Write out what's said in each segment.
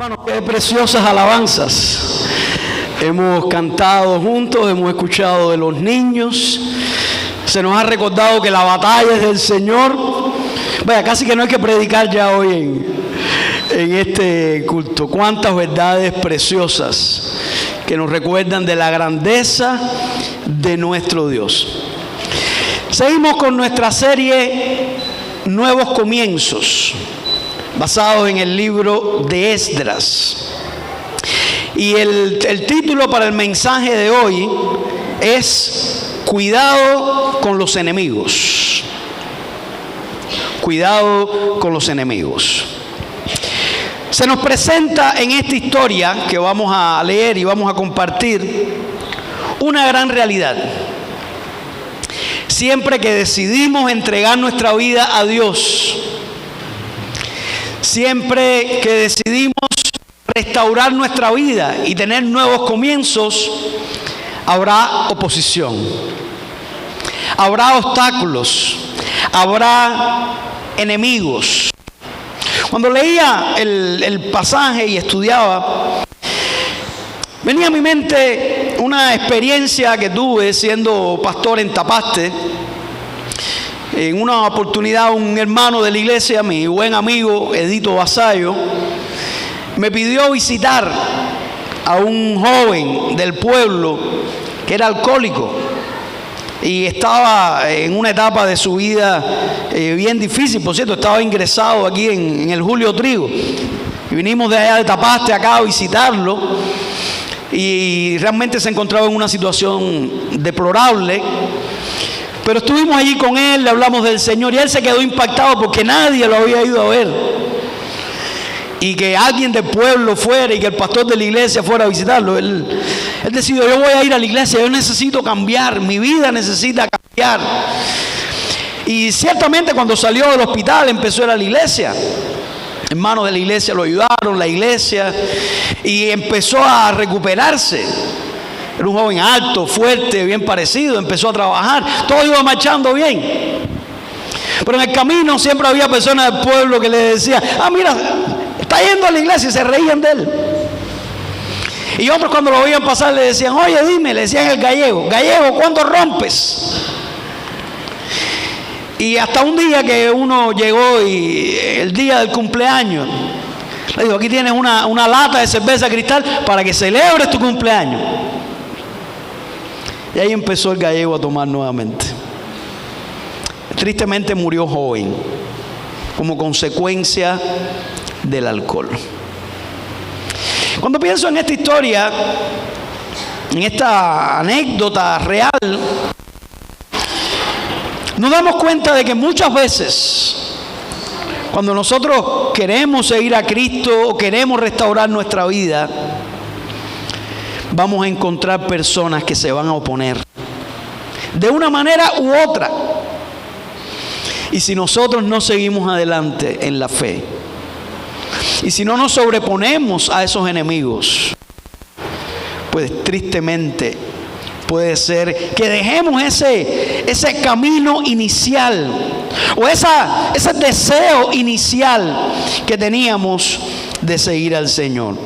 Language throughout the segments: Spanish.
Hermanos, qué preciosas alabanzas. Hemos cantado juntos, hemos escuchado de los niños. Se nos ha recordado que la batalla es del Señor. Vaya, casi que no hay que predicar ya hoy en este culto. Cuántas verdades preciosas que nos recuerdan de la grandeza de nuestro Dios. Seguimos con nuestra serie Nuevos Comienzos, basados en el libro de Esdras. Y el título para el mensaje de hoy es Cuidado con los enemigos. Cuidado con los enemigos. Se nos presenta en esta historia que vamos a leer y vamos a compartir una gran realidad. Siempre que decidimos entregar nuestra vida a Dios, siempre que decidimos restaurar nuestra vida y tener nuevos comienzos, habrá oposición, habrá obstáculos, habrá enemigos. Cuando leía el pasaje y estudiaba, venía a mi mente una experiencia que tuve siendo pastor en Tapaste. En una oportunidad, un hermano de la iglesia, mi buen amigo Edito Vasallo, me pidió visitar a un joven del pueblo que era alcohólico y estaba en una etapa de su vida bien difícil. Por cierto, estaba ingresado aquí en el Julio Trigo y vinimos de allá de Tapaste acá a visitarlo, y realmente se encontraba en una situación deplorable. Pero estuvimos allí con él, le hablamos del Señor y él se quedó impactado porque nadie lo había ido a ver. Y que alguien del pueblo fuera y que el pastor de la iglesia fuera a visitarlo. Él decidió: yo voy a ir a la iglesia, yo necesito cambiar, mi vida necesita cambiar. Y ciertamente cuando salió del hospital empezó a ir a la iglesia. Hermanos de la iglesia lo ayudaron, la iglesia, y empezó a recuperarse. Era un joven alto, fuerte, bien parecido, empezó a trabajar, todo iba marchando bien. Pero en el camino siempre había personas del pueblo que le decían: ah, mira, está yendo a la iglesia, y se reían de él. Y otros cuando lo veían pasar le decían: oye, dime, le decían el gallego, ¿cuándo rompes? Y hasta un día que uno llegó y el día del cumpleaños, le digo: aquí tienes una lata de cerveza Cristal para que celebres tu cumpleaños. Y ahí empezó el gallego a tomar nuevamente. Tristemente murió joven como consecuencia del alcohol. Cuando pienso en esta historia, en esta anécdota real, nos damos cuenta de que muchas veces cuando nosotros queremos seguir a Cristo o queremos restaurar nuestra vida, vamos a encontrar personas que se van a oponer de una manera u otra. Y si nosotros no seguimos adelante en la fe, y si no nos sobreponemos a esos enemigos, pues tristemente puede ser que dejemos ese camino inicial o ese deseo inicial que teníamos de seguir al Señor.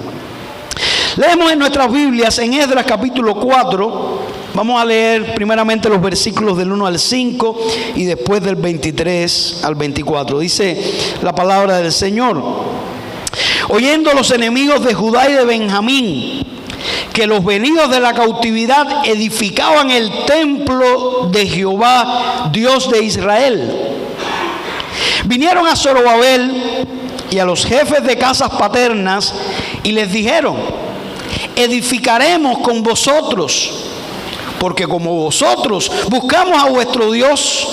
Leemos en nuestras Biblias en Esdras capítulo 4. Vamos a leer primeramente los versículos del 1 al 5 y después del 23 al 24. Dice la palabra del Señor: oyendo los enemigos de Judá y de Benjamín que los venidos de la cautividad edificaban el templo de Jehová, Dios de Israel, vinieron a Zorobabel y a los jefes de casas paternas y les dijeron: edificaremos con vosotros, porque como vosotros buscamos a vuestro Dios,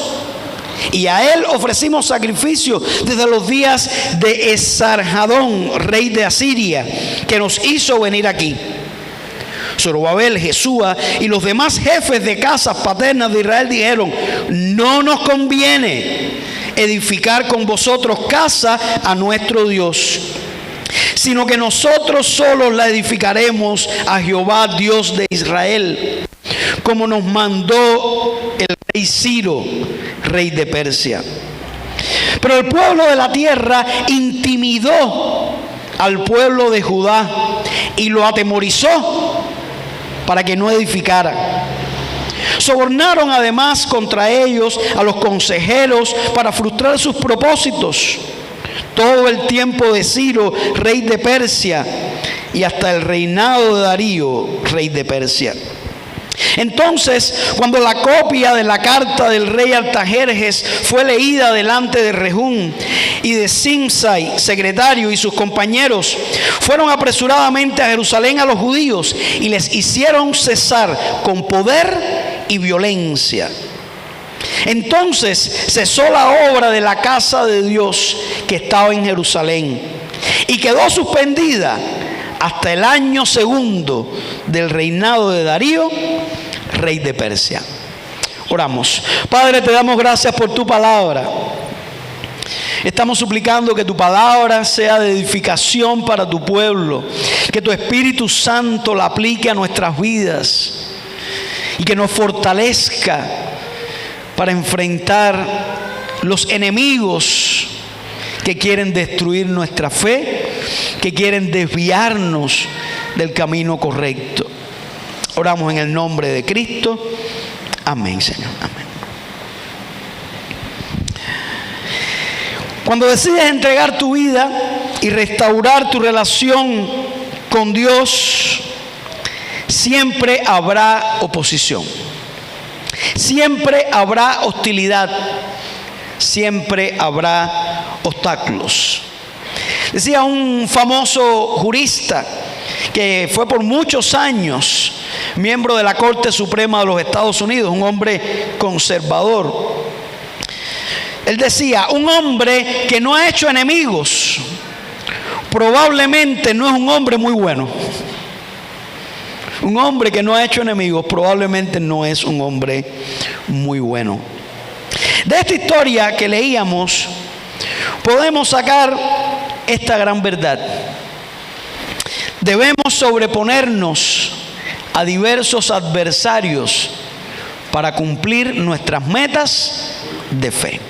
y a él ofrecimos sacrificio desde los días de Esarhadón, rey de Asiria, que nos hizo venir aquí. Zorobabel, Jesúa y los demás jefes de casas paternas de Israel dijeron: no nos conviene edificar con vosotros casa a nuestro Dios, sino que nosotros solos la edificaremos a Jehová, Dios de Israel, como nos mandó el rey Ciro, rey de Persia. Pero el pueblo de la tierra intimidó al pueblo de Judá y lo atemorizó para que no edificara. Sobornaron además contra ellos a los consejeros para frustrar sus propósitos. Todo el tiempo de Ciro, rey de Persia, y hasta el reinado de Darío, rey de Persia. Entonces, cuando la copia de la carta del rey Artajerjes fue leída delante de Rehum y de Simsai, secretario, y sus compañeros, fueron apresuradamente a Jerusalén a los judíos y les hicieron cesar con poder y violencia. Entonces cesó la obra de la casa de Dios que estaba en Jerusalén y quedó suspendida hasta el año segundo del reinado de Darío, rey de Persia. Oramos. Padre, te damos gracias por tu palabra. Estamos suplicando que tu palabra sea de edificación para tu pueblo, que tu Espíritu Santo la aplique a nuestras vidas y que nos fortalezca para enfrentar los enemigos que quieren destruir nuestra fe, que quieren desviarnos del camino correcto. Oramos en el nombre de Cristo. Amén, Señor. Amén. Cuando decides entregar tu vida y restaurar tu relación con Dios, siempre habrá oposición. Siempre habrá hostilidad. Siempre habrá obstáculos. Decía un famoso jurista que fue por muchos años miembro de la Corte Suprema de los Estados Unidos, un hombre conservador. Él decía: un hombre que no ha hecho enemigos probablemente no es un hombre muy bueno. Un hombre que no ha hecho enemigos probablemente no es un hombre muy bueno. De esta historia que leíamos podemos sacar esta gran verdad. Debemos sobreponernos a diversos adversarios para cumplir nuestras metas de fe.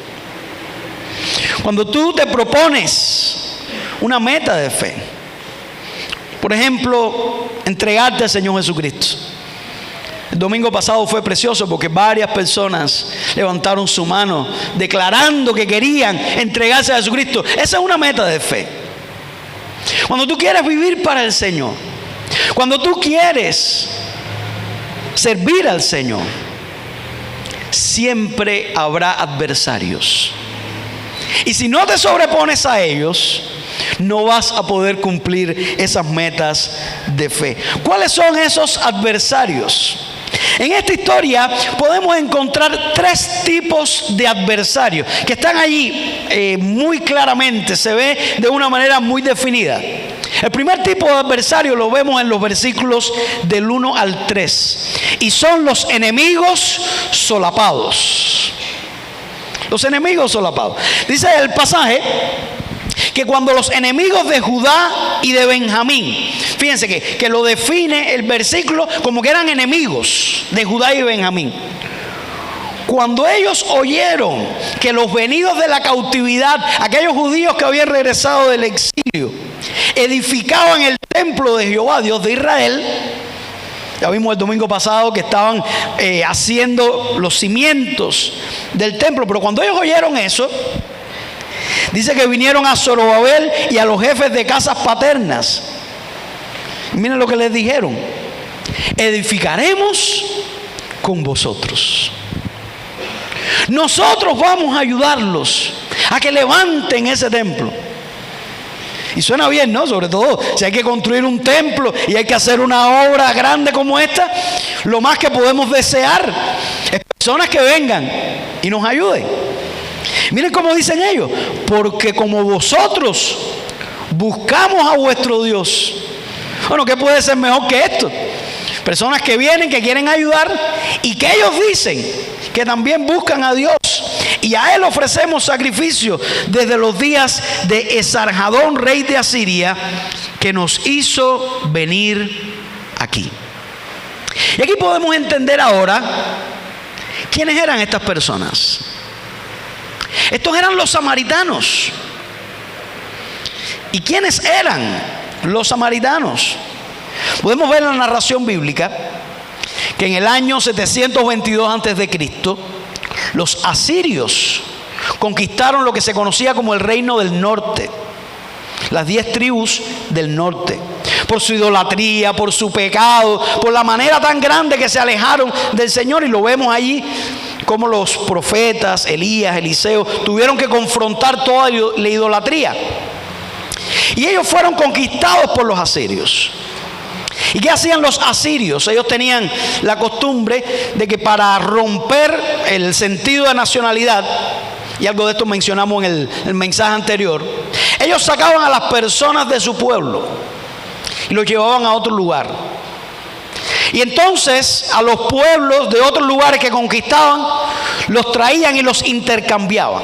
Cuando tú te propones una meta de fe, por ejemplo, entregarte al Señor Jesucristo. El domingo pasado fue precioso porque varias personas levantaron su mano declarando que querían entregarse a Jesucristo. Esa es una meta de fe. Cuando tú quieres vivir para el Señor, cuando tú quieres servir al Señor, siempre habrá adversarios. Y si no te sobrepones a ellos, no vas a poder cumplir esas metas de fe. ¿Cuáles son esos adversarios? En esta historia podemos encontrar tres tipos de adversarios que están allí muy claramente, se ve de una manera muy definida. El primer tipo de adversario lo vemos en los versículos del 1 al 3 y son los enemigos solapados. Los enemigos solapados. Dice el pasaje que cuando los enemigos de Judá y de Benjamín, fíjense que lo define el versículo como que eran enemigos de Judá y Benjamín. Cuando ellos oyeron que los venidos de la cautividad, aquellos judíos que habían regresado del exilio, edificaban el templo de Jehová, Dios de Israel. Ya vimos el domingo pasado que estaban haciendo los cimientos del templo, pero cuando ellos oyeron eso, dice que vinieron a Zorobabel y a los jefes de casas paternas. Miren lo que les dijeron: edificaremos con vosotros. Nosotros vamos a ayudarlos a que levanten ese templo. Y suena bien, ¿no? Sobre todo si hay que construir un templo y hay que hacer una obra grande como esta, lo más que podemos desear es personas que vengan y nos ayuden. Miren cómo dicen ellos: porque como vosotros buscamos a vuestro Dios. Bueno, ¿qué puede ser mejor que esto? Personas que vienen, que quieren ayudar y que ellos dicen que también buscan a Dios. Y a Él ofrecemos sacrificio desde los días de Esarhadón, rey de Asiria, que nos hizo venir aquí. Y aquí podemos entender ahora quiénes eran estas personas. Estos eran los samaritanos. ¿Y quiénes eran los samaritanos? Podemos ver en la narración bíblica que en el año 722 a.C., los asirios conquistaron lo que se conocía como el reino del norte, las 10 tribus del norte, por su idolatría, por su pecado, por la manera tan grande que se alejaron del Señor. Y lo vemos allí como los profetas, Elías, Eliseo, tuvieron que confrontar toda la idolatría. Y ellos fueron conquistados por los asirios. ¿Y qué hacían los asirios? Ellos tenían la costumbre de que para romper el sentido de nacionalidad, y algo de esto mencionamos en el mensaje anterior, ellos sacaban a las personas de su pueblo y los llevaban a otro lugar. Y entonces a los pueblos de otros lugares que conquistaban, los traían y los intercambiaban.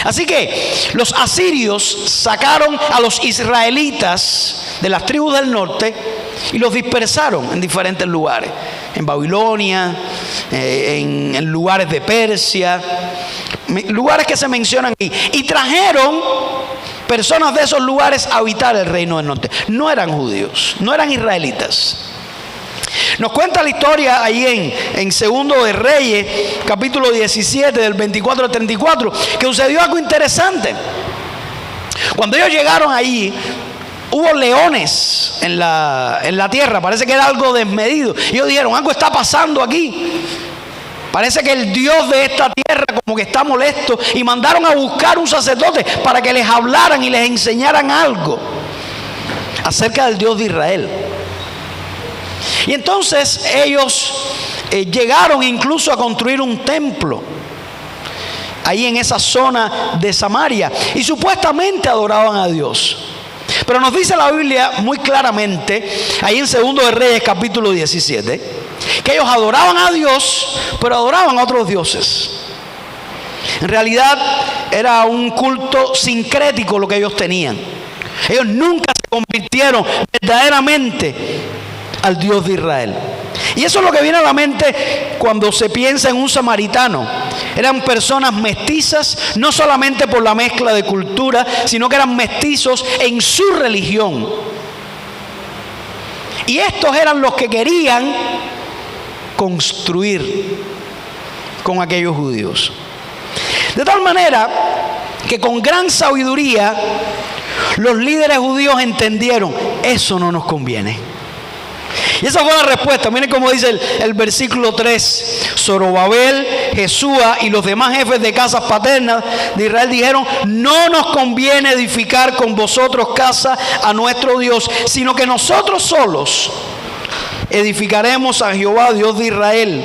Así que los asirios sacaron a los israelitas de las tribus del norte y los dispersaron en diferentes lugares, en Babilonia, en lugares de Persia, lugares que se mencionan aquí, y trajeron personas de esos lugares a habitar el reino del norte. No eran judíos, no eran israelitas. Nos cuenta la historia ahí en Segundo de Reyes, capítulo 17, del 24 al 34, que sucedió algo interesante. Cuando ellos llegaron allí, hubo leones en la tierra. Parece que era algo desmedido. Y ellos dijeron, algo está pasando aquí. Parece que el Dios de esta tierra como que está molesto. Y mandaron a buscar un sacerdote para que les hablaran y les enseñaran algo acerca del Dios de Israel. Y entonces ellos llegaron incluso a construir un templo ahí en esa zona de Samaria, y supuestamente adoraban a Dios. Pero nos dice la Biblia muy claramente, ahí en Segundo de Reyes capítulo 17, que ellos adoraban a Dios, pero adoraban a otros dioses. En realidad era un culto sincrético lo que ellos tenían. Ellos nunca se convirtieron verdaderamente al Dios de Israel. Y eso es lo que viene a la mente cuando se piensa en un samaritano. Eran personas mestizas, no solamente por la mezcla de cultura, sino que eran mestizos en su religión. Y estos eran los que querían construir con aquellos judíos. De tal manera que con gran sabiduría los líderes judíos entendieron, eso no nos conviene. Y esa fue la respuesta. Miren cómo dice el versículo 3. Zorobabel, Jesúa y los demás jefes de casas paternas de Israel dijeron, no nos conviene edificar con vosotros casa a nuestro Dios, sino que nosotros solos edificaremos a Jehová, Dios de Israel,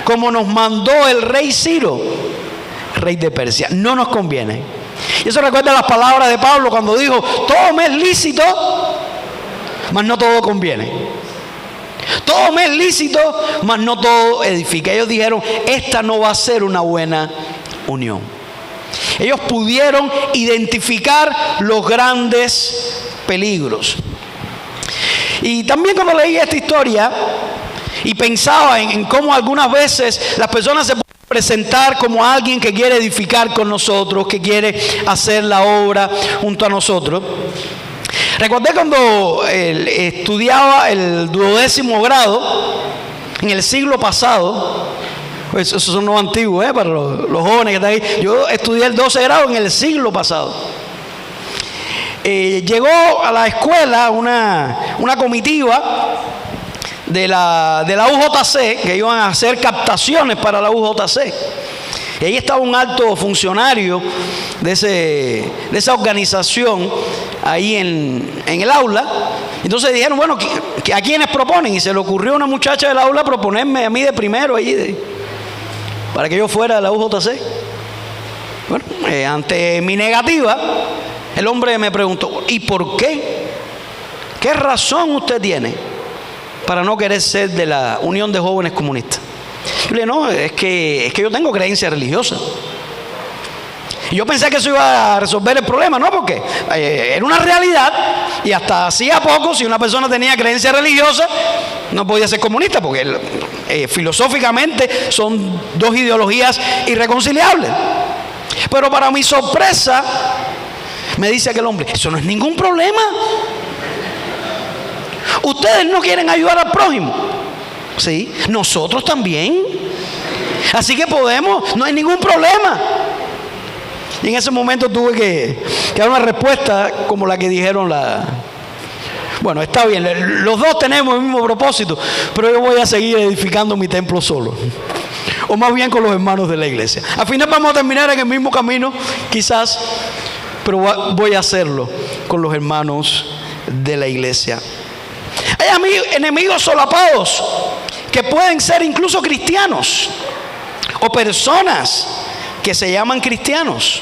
como nos mandó el rey Ciro, rey de Persia. No nos conviene. Y eso recuerda las palabras de Pablo cuando dijo, todo me es lícito, mas no todo conviene. Todo me es lícito, mas no todo edifica. Ellos dijeron, esta no va a ser una buena unión. Ellos pudieron identificar los grandes peligros. Y también cuando leí esta historia y pensaba en cómo algunas veces las personas se pueden presentar como alguien que quiere edificar con nosotros, que quiere hacer la obra junto a nosotros. Recordé cuando estudiaba el 12º grado en el siglo pasado. Pues esos son los antiguos, para los jóvenes que están ahí. Yo estudié el 12 grado en el siglo pasado. Llegó a la escuela una comitiva de la UJC, que iban a hacer captaciones para la UJC. Y ahí estaba un alto funcionario de esa organización ahí en el aula. Entonces dijeron, bueno, ¿a quiénes proponen? Y se le ocurrió a una muchacha del aula proponerme a mí de primero allí, para que yo fuera de la UJC. Bueno, ante mi negativa, el hombre me preguntó, ¿y por qué? ¿Qué razón usted tiene para no querer ser de la Unión de Jóvenes Comunistas? Yo le dije, no, es que yo tengo creencia religiosa. Y yo pensé que eso iba a resolver el problema, ¿no? Porque era una realidad, y hasta hacía poco, si una persona tenía creencia religiosa, no podía ser comunista, porque filosóficamente son dos ideologías irreconciliables. Pero para mi sorpresa, me dice aquel hombre. Eso no es ningún problema. Ustedes no quieren ayudar al prójimo. Sí, nosotros también. Así que podemos, no hay ningún problema. Y en ese momento tuve que dar una respuesta como la que dijeron Bueno, está bien, los dos tenemos el mismo propósito, pero yo voy a seguir edificando mi templo solo. O más bien con los hermanos de la iglesia. Al final vamos a terminar en el mismo camino, quizás, pero voy a hacerlo con los hermanos de la iglesia. Hay enemigos solapados que pueden ser incluso cristianos o personas que se llaman cristianos.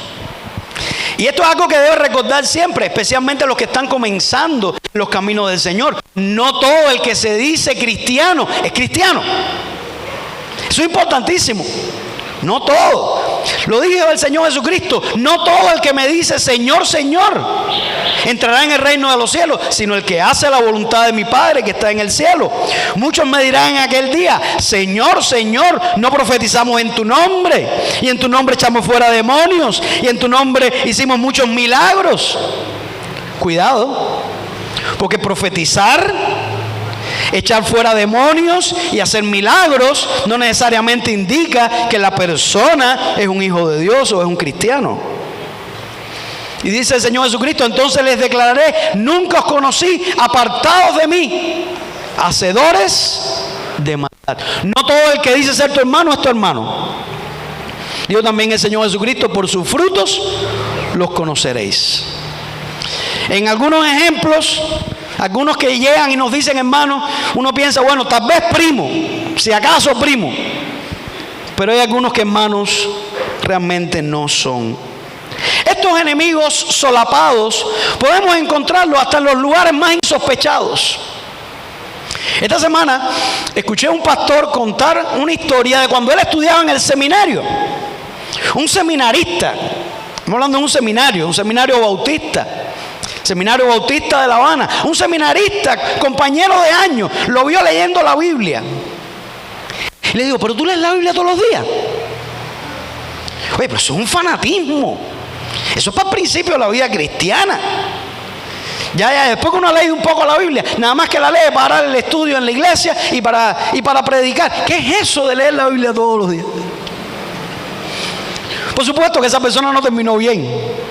Y esto es algo que debe recordar siempre, especialmente los que están comenzando los caminos del Señor. No todo el que se dice cristiano es cristiano. Eso es importantísimo. No todo. Lo dijo el Señor Jesucristo. No todo el que me dice Señor, Señor entrará en el reino de los cielos, sino el que hace la voluntad de mi Padre que está en el cielo. Muchos me dirán en aquel día: Señor, Señor, no profetizamos en tu nombre, y en tu nombre echamos fuera demonios, y en tu nombre hicimos muchos milagros. Cuidado, porque profetizar, echar fuera demonios y hacer milagros no necesariamente indica que la persona es un hijo de Dios o es un cristiano. Y dice el Señor Jesucristo: entonces les declararé, nunca os conocí, apartados de mí, hacedores de maldad. No todo el que dice ser tu hermano es tu hermano. Dijo también el Señor Jesucristo: por sus frutos los conoceréis. En algunos ejemplos, algunos que llegan y nos dicen hermano, uno piensa, bueno, tal vez primo, si acaso primo. Pero hay algunos que hermanos realmente no son. Estos enemigos solapados podemos encontrarlos hasta en los lugares más insospechados. Esta semana escuché a un pastor contar una historia de cuando él estudiaba en el seminario. Un seminarista, estamos hablando de un seminario bautista. Seminario Bautista de La Habana. Un seminarista, compañero de años, lo vio leyendo la Biblia. Y le digo: ¿pero tú lees la Biblia todos los días? Oye, pero eso es un fanatismo. Eso es para el principio de la vida cristiana. Ya, después que uno ha leído un poco la Biblia, nada más que la lee para dar el estudio en la iglesia y para predicar. ¿Qué es eso de leer la Biblia todos los días? Por supuesto que esa persona no terminó bien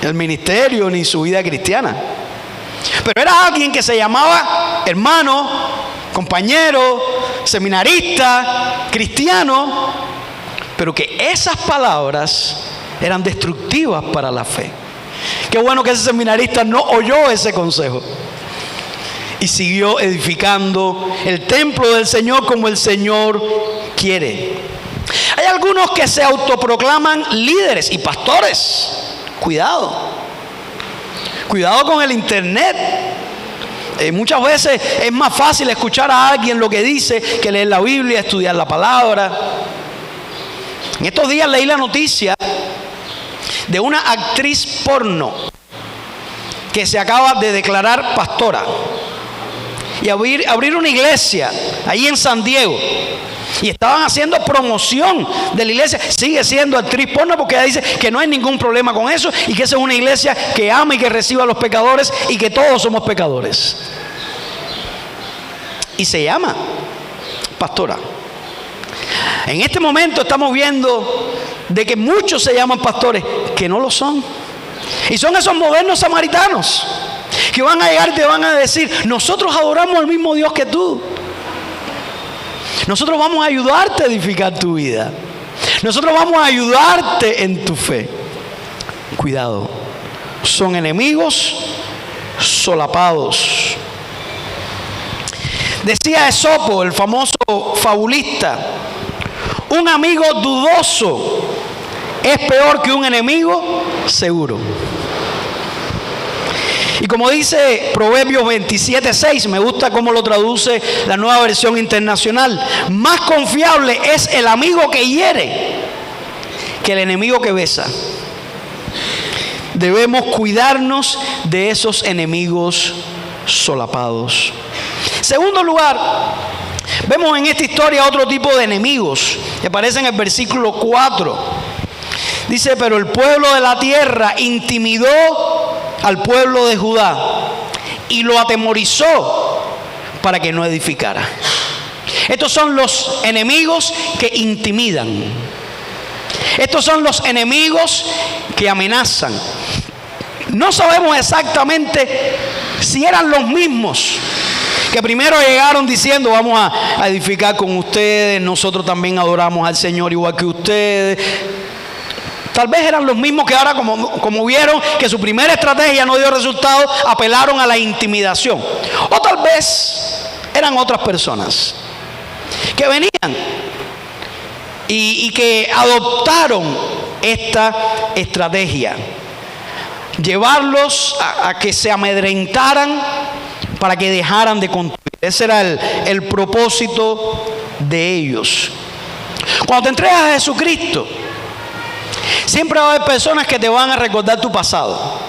el ministerio ni su vida cristiana, pero era alguien que se llamaba hermano, compañero, seminarista, cristiano, pero que esas palabras eran destructivas para la fe. Qué bueno que ese seminarista no oyó ese consejo y siguió edificando el templo del Señor como el Señor quiere. Hay algunos que se autoproclaman líderes y pastores. Cuidado con el internet. Muchas veces es más fácil escuchar a alguien lo que dice que leer la Biblia, estudiar la palabra. En estos días leí la noticia de una actriz porno que se acaba de declarar pastora y abrir una iglesia ahí en San Diego. Y estaban haciendo promoción de la iglesia. Sigue siendo actriz porno porque ella dice que no hay ningún problema con eso y que esa es una iglesia que ama y que recibe a los pecadores y que todos somos pecadores. Y se llama pastora. En este momento estamos viendo de que muchos se llaman pastores que no lo son. Y son esos modernos samaritanos que van a llegar y te van a decir: nosotros adoramos al mismo Dios que tú. Nosotros vamos a ayudarte a edificar tu vida. Nosotros vamos a ayudarte en tu fe. Cuidado, son enemigos solapados. Decía Esopo, el famoso fabulista: un amigo dudoso es peor que un enemigo seguro. Y como dice Proverbios 27:6, me gusta cómo lo traduce la Nueva Versión Internacional: más confiable es el amigo que hiere que el enemigo que besa. Debemos cuidarnos de esos enemigos solapados. Segundo lugar, vemos en esta historia otro tipo de enemigos que aparece en el versículo 4. Dice: pero el pueblo de la tierra intimidó al pueblo de Judá y lo atemorizó para que no edificara. Estos son los enemigos que intimidan. Estos son los enemigos que amenazan. No sabemos exactamente si eran los mismos que primero llegaron diciendo: vamos a edificar con ustedes, nosotros también adoramos al Señor igual que ustedes. Tal vez eran los mismos que ahora, como vieron que su primera estrategia no dio resultado, apelaron a la intimidación. O tal vez eran otras personas que venían y que adoptaron esta estrategia. Llevarlos a que se amedrentaran para que dejaran de construir. Ese era el propósito de ellos. Cuando te entregas a Jesucristo, siempre va a haber personas que te van a recordar tu pasado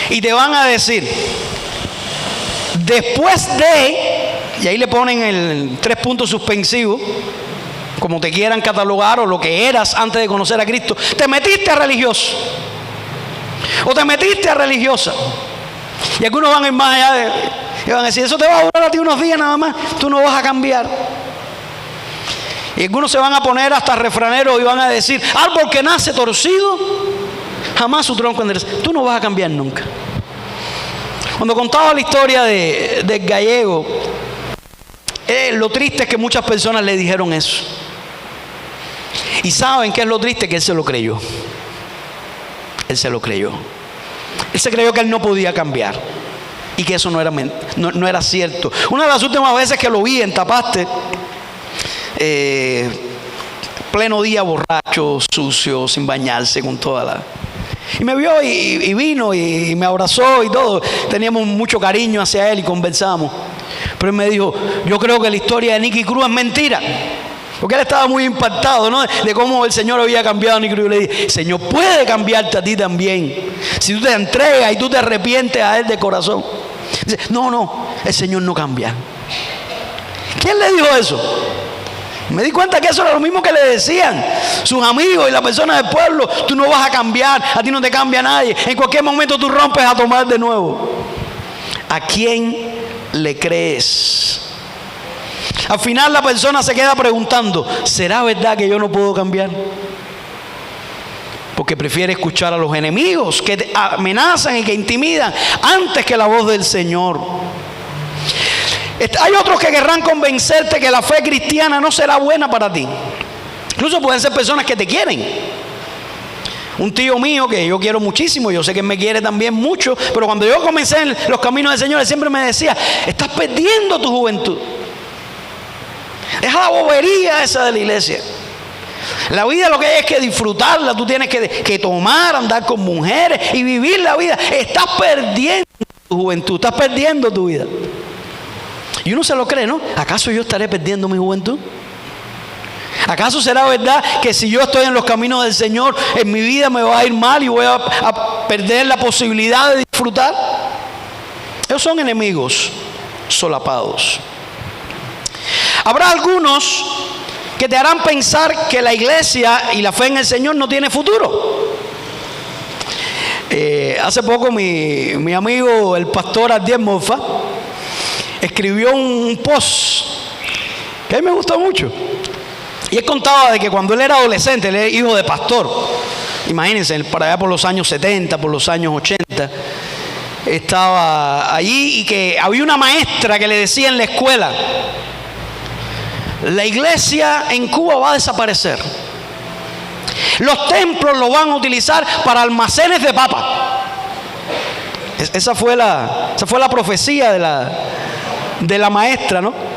y te van a decir: después de, y ahí le ponen el 3 puntos suspensivos, como te quieran catalogar, o lo que eras antes de conocer a Cristo, te metiste a religioso o te metiste a religiosa. Y algunos van a ir más allá y van a decir: eso te va a durar a ti unos días nada más, tú no vas a cambiar. Y algunos se van a poner hasta refraneros y van a decir: árbol que nace torcido, jamás su tronco endereza. Tú no vas a cambiar nunca. Cuando contaba la historia del gallego, lo triste es que muchas personas le dijeron eso. Y ¿saben qué es lo triste? Que él se lo creyó. Él se lo creyó. Él se creyó que él no podía cambiar y que eso no era cierto. Una de las últimas veces que lo vi en Tapaste, pleno día, borracho, sucio, sin bañarse, con toda la... Y me vio y vino y me abrazó y todo. Teníamos mucho cariño hacia él y conversamos. Pero él me dijo: yo creo que la historia de Nicky Cruz es mentira. Porque él estaba muy impactado, ¿no?, de cómo el Señor había cambiado a Nicky Cruz. Y le dije: el Señor puede cambiarte a ti también, si tú te entregas y tú te arrepientes a Él de corazón. Dice: no, el Señor no cambia. ¿Quién le dijo eso? Me di cuenta que eso era lo mismo que le decían sus amigos y las personas del pueblo: tú no vas a cambiar, a ti no te cambia nadie, en cualquier momento tú rompes a tomar de nuevo. ¿A quién le crees? Al final la persona se queda preguntando: ¿será verdad que yo no puedo cambiar? Porque prefiere escuchar a los enemigos que te amenazan y que intimidan antes que la voz del Señor. Hay otros que querrán convencerte que la fe cristiana no será buena para ti. Incluso pueden ser personas que te quieren. Un tío mío que yo quiero muchísimo, yo sé que él me quiere también mucho, pero cuando yo comencé en los caminos del Señor, él siempre me decía: estás perdiendo tu juventud. Deja la bobería esa de la iglesia. La vida lo que hay es que disfrutarla. Tú tienes que tomar, andar con mujeres y vivir la vida. Estás perdiendo tu juventud, estás perdiendo tu vida. Y uno se lo cree, ¿no? ¿Acaso yo estaré perdiendo mi juventud? ¿Acaso será verdad que si yo estoy en los caminos del Señor, en mi vida me va a ir mal y voy a perder la posibilidad de disfrutar? Ellos son enemigos solapados. Habrá algunos que te harán pensar que la iglesia y la fe en el Señor no tiene futuro. Hace poco mi amigo el pastor Adiel Morfa escribió un post que a mí me gustó mucho. Y él contaba de que cuando él era adolescente, él era hijo de pastor. Imagínense, para allá por los años 70, por los años 80, estaba allí y que había una maestra que le decía en la escuela: la iglesia en Cuba va a desaparecer. Los templos lo van a utilizar para almacenes de papa. Esa fue la profecía de la maestra, ¿no?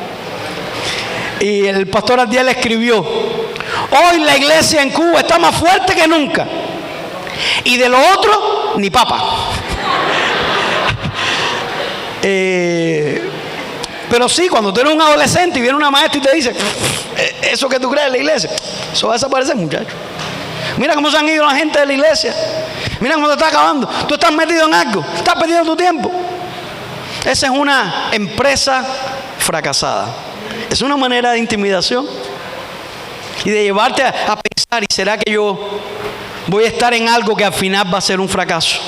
Y el pastor Adiel escribió: hoy la iglesia en Cuba está más fuerte que nunca. Y de lo otro, ni papa. Pero sí, cuando tú eres un adolescente y viene una maestra y te dice: eso que tú crees en la iglesia, eso va a desaparecer, muchacho. Mira cómo se han ido la gente de la iglesia. Mira cómo te está acabando. Tú estás metido en algo, estás perdiendo tu tiempo. Esa es una empresa fracasada. Es una manera de intimidación y de llevarte a pensar: ¿y será que yo voy a estar en algo que al final va a ser un fracaso.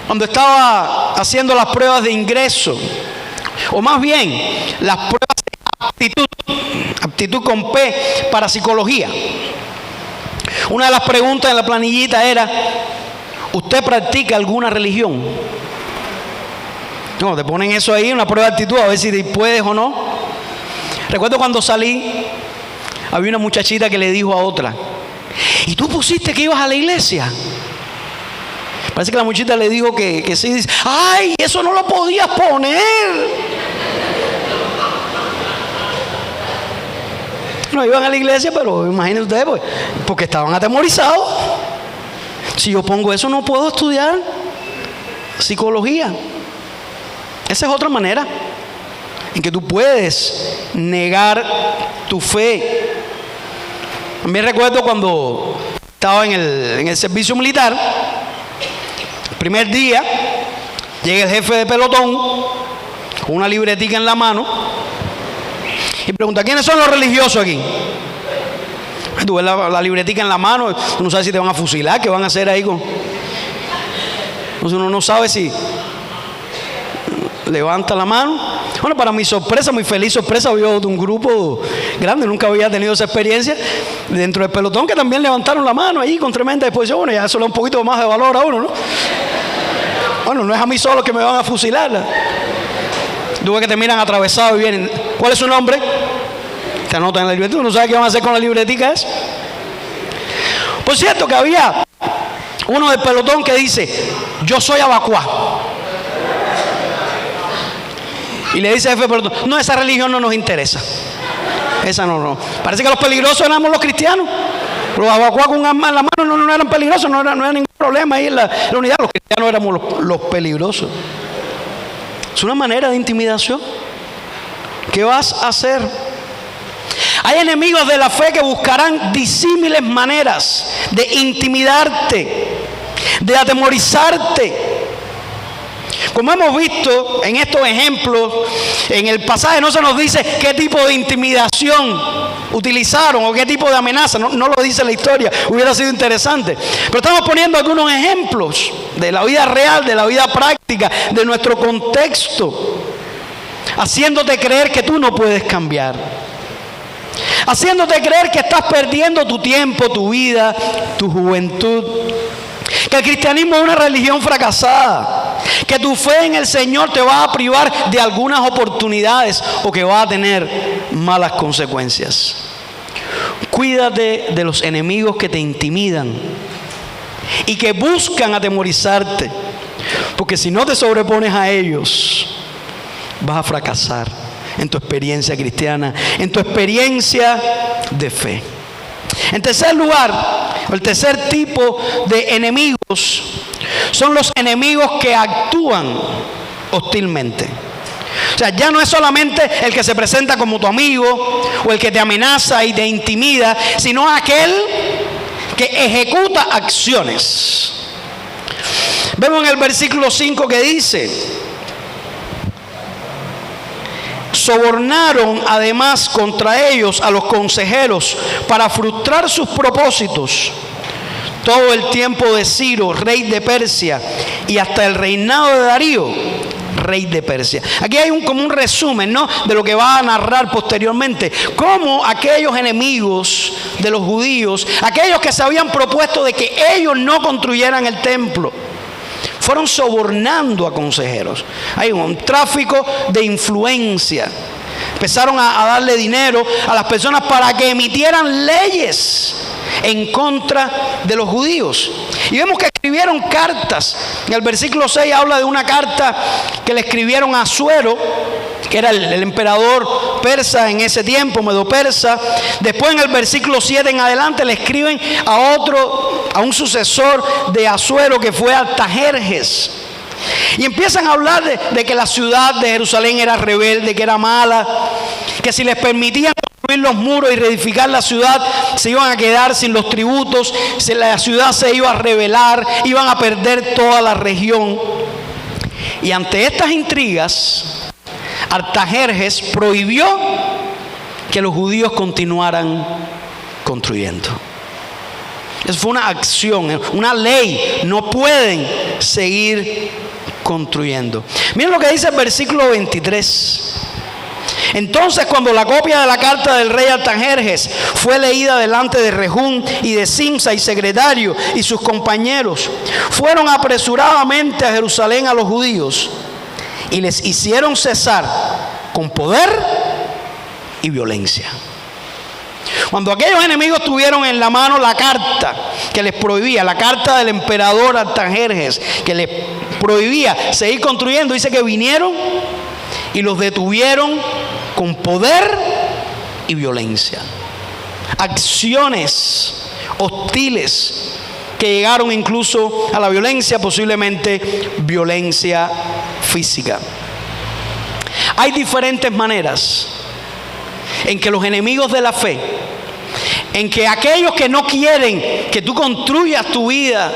Cuando estaba haciendo las pruebas de ingreso, o más bien las pruebas de aptitud con P para psicología, una de las preguntas en la planillita era: ¿usted practica alguna religión? No, te ponen eso ahí, una prueba de actitud, a ver si puedes o no. Recuerdo cuando salí, había una muchachita que le dijo a otra: ¿y tú pusiste que ibas a la iglesia? Parece que la muchachita le dijo que sí. Dice: ¡ay, eso no lo podías poner! No iban a la iglesia, pero imagínense ustedes, pues, porque estaban atemorizados. Si yo pongo eso, no puedo estudiar psicología. Esa es otra manera en que tú puedes negar tu fe. También recuerdo cuando estaba en el servicio militar, el primer día, llega el jefe de pelotón con una libretica en la mano y pregunta: ¿quiénes son los religiosos aquí? Tú ves la libretica en la mano, tú no sabes si te van a fusilar, qué van a hacer ahí con... Entonces uno no sabe si levanta la mano. Bueno, para mi sorpresa, mi feliz sorpresa, vio de un grupo grande, nunca había tenido esa experiencia, dentro del pelotón, que también levantaron la mano ahí con tremenda disposición. Bueno, ya eso le da un poquito más de valor a uno, ¿no? Bueno, no es a mí solo que me van a fusilar. Tú ves que te miran atravesado y vienen: ¿cuál es su nombre? Te anotan en la libretica. ¿No sabes qué van a hacer con la libretica esa? Por cierto, que había uno del pelotón que dice: yo soy Abacuá. Y le dice al jefe del pelotón: no, esa religión no nos interesa. Esa no. Parece que los peligrosos éramos los cristianos. Los Abacuá con un arma en la mano no eran peligrosos, no era ningún problema ahí en la unidad. Los cristianos éramos los peligrosos. Es una manera de intimidación. ¿Qué vas a hacer? Hay enemigos de la fe que buscarán disímiles maneras de intimidarte, de atemorizarte. Como hemos visto en estos ejemplos, en el pasaje no se nos dice qué tipo de intimidación utilizaron o qué tipo de amenaza, no lo dice la historia, hubiera sido interesante. Pero estamos poniendo algunos ejemplos de la vida real, de la vida práctica, de nuestro contexto, haciéndote creer que tú no puedes cambiar, haciéndote creer que estás perdiendo tu tiempo, tu vida, tu juventud, que el cristianismo es una religión fracasada, que tu fe en el Señor te va a privar de algunas oportunidades o que va a tener malas consecuencias. Cuídate de los enemigos que te intimidan y que buscan atemorizarte, porque si no te sobrepones a ellos, vas a fracasar en tu experiencia cristiana, en tu experiencia de fe. En tercer lugar, el tercer tipo de enemigos son los enemigos que actúan hostilmente. O sea, ya no es solamente el que se presenta como tu amigo o el que te amenaza y te intimida, sino aquel que ejecuta acciones. Vemos en el versículo 5 que dice: sobornaron además contra ellos a los consejeros para frustrar sus propósitos todo el tiempo de Ciro, rey de Persia, y hasta el reinado de Darío, rey de Persia. Aquí hay como un resumen, ¿no?, de lo que va a narrar posteriormente, cómo aquellos enemigos de los judíos, aquellos que se habían propuesto de que ellos no construyeran el templo, fueron sobornando a consejeros. Hay un tráfico de influencia. Empezaron a darle dinero a las personas para que emitieran leyes en contra de los judíos. Y vemos que escribieron cartas. En el versículo 6 habla de una carta que le escribieron a Asuero, que era el emperador persa en ese tiempo, medo-persa. Después en el versículo 7 en adelante le escriben a un sucesor de Asuero, que fue Artajerjes. Y empiezan a hablar de que la ciudad de Jerusalén era rebelde, que era mala, que si les permitían construir los muros y reedificar la ciudad, se iban a quedar sin los tributos, la ciudad se iba a rebelar, iban a perder toda la región. Y ante estas intrigas, Artajerjes prohibió que los judíos continuaran construyendo. Eso fue una acción, una ley. No pueden seguir construyendo. Miren lo que dice el versículo 23. Entonces, cuando la copia de la carta del rey Artajerjes fue leída delante de Rehum y de Simsa y secretario y sus compañeros, fueron apresuradamente a Jerusalén a los judíos y les hicieron cesar con poder y violencia. Cuando aquellos enemigos tuvieron en la mano la carta que les prohibía, la carta del emperador Artajerjes que les prohibía seguir construyendo, dice que vinieron y los detuvieron con poder y violencia. Acciones hostiles que llegaron incluso a la violencia, posiblemente violencia física. Hay diferentes maneras en que los enemigos de la fe, en que aquellos que no quieren que tú construyas tu vida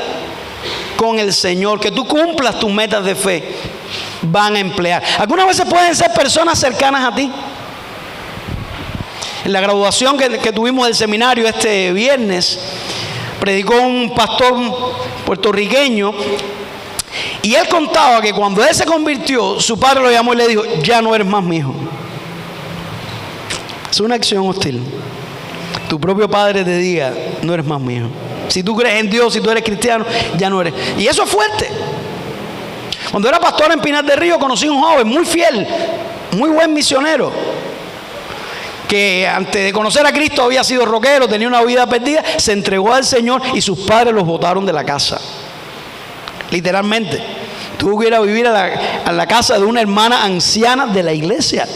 con el Señor, que tú cumplas tus metas de fe, van a emplear. Algunas veces pueden ser personas cercanas a ti. En la graduación que tuvimos del seminario este viernes, predicó un pastor puertorriqueño y él contaba que cuando él se convirtió, su padre lo llamó y le dijo: ya no eres más mi hijo. Es una acción hostil. Tu propio padre te diga: no eres más mi hijo. Si tú crees en Dios, si tú eres cristiano, ya no eres. Y eso es fuerte. Cuando era pastor en Pinar del Río, conocí a un joven muy fiel, muy buen misionero, que antes de conocer a Cristo había sido rockero, tenía una vida perdida, se entregó al Señor y sus padres los botaron de la casa. Literalmente. Tuvo que ir a vivir a la casa de una hermana anciana de la iglesia.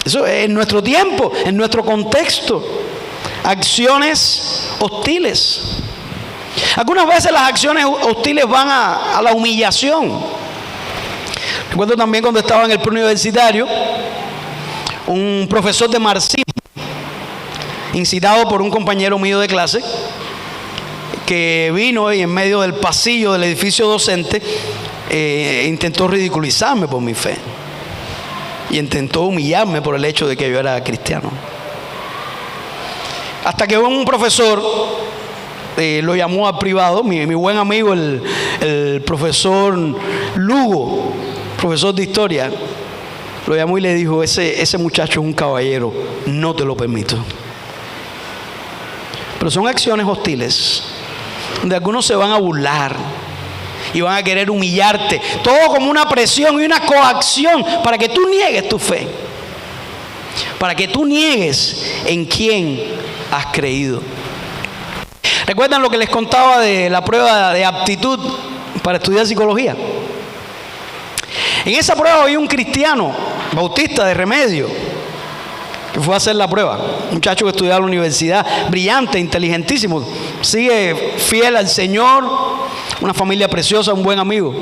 Eso es en nuestro tiempo, en nuestro contexto. Acciones hostiles. Algunas veces las acciones hostiles van a la humillación. Recuerdo también cuando estaba en el preuniversitario, un profesor de marxismo, incitado por un compañero mío de clase, que vino y en medio del pasillo del edificio docente intentó ridiculizarme por mi fe y intentó humillarme por el hecho de que yo era cristiano. Hasta que un profesor lo llamó al privado, mi buen amigo el profesor Lugo, profesor de historia, lo llamó y le dijo: ese muchacho es un caballero, no te lo permito. Pero son acciones hostiles, donde algunos se van a burlar y van a querer humillarte, todo como una presión y una coacción para que tú niegues tu fe, para que tú niegues en quién has creído. ¿Recuerdan lo que les contaba de la prueba de aptitud para estudiar psicología? En esa prueba había un cristiano bautista de Remedio que fue a hacer la prueba, un muchacho que estudiaba en la universidad, brillante, inteligentísimo, sigue fiel al Señor, una familia preciosa, un buen amigo.